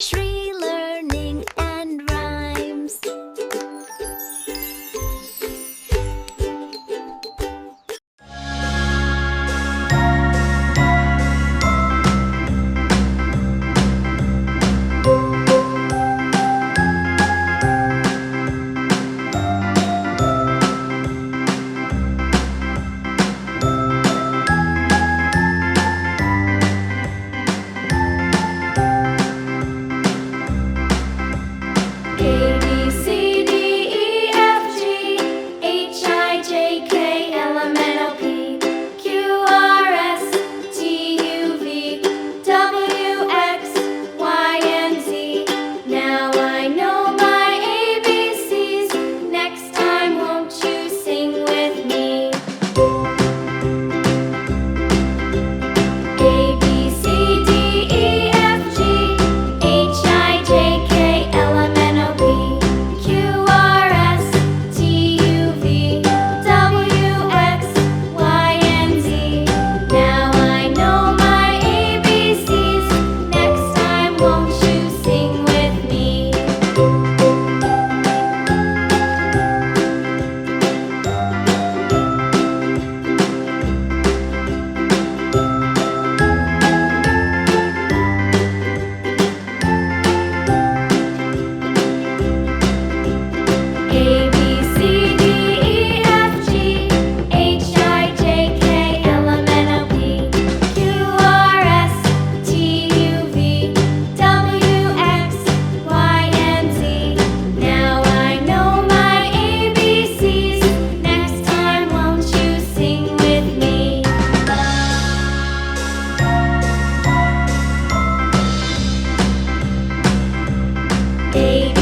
Shree Learning and Rhymes. A, B, C, D, E, F, G, H, I, J, K, L, M, N, O, P, Q, R, S, T, U, V, W, X, Y, and Z. Now I know my ABCs. Next time, won't you sing with me? A, B, C, D, E, F, G, H, I, J, K, L, M, N, O, P, Q, R, S, T, U, V, W, X, Y, and Z. Now I know my ABCs. Next time, won't you sing with me? A, B, C, D, E, F, G, H, I, J, K, L, M, N, O, P, Q, R, S, T, U, V, W, X, Y, and Z. Now I know my ABCs. Next time, won't you sing with me? A, B,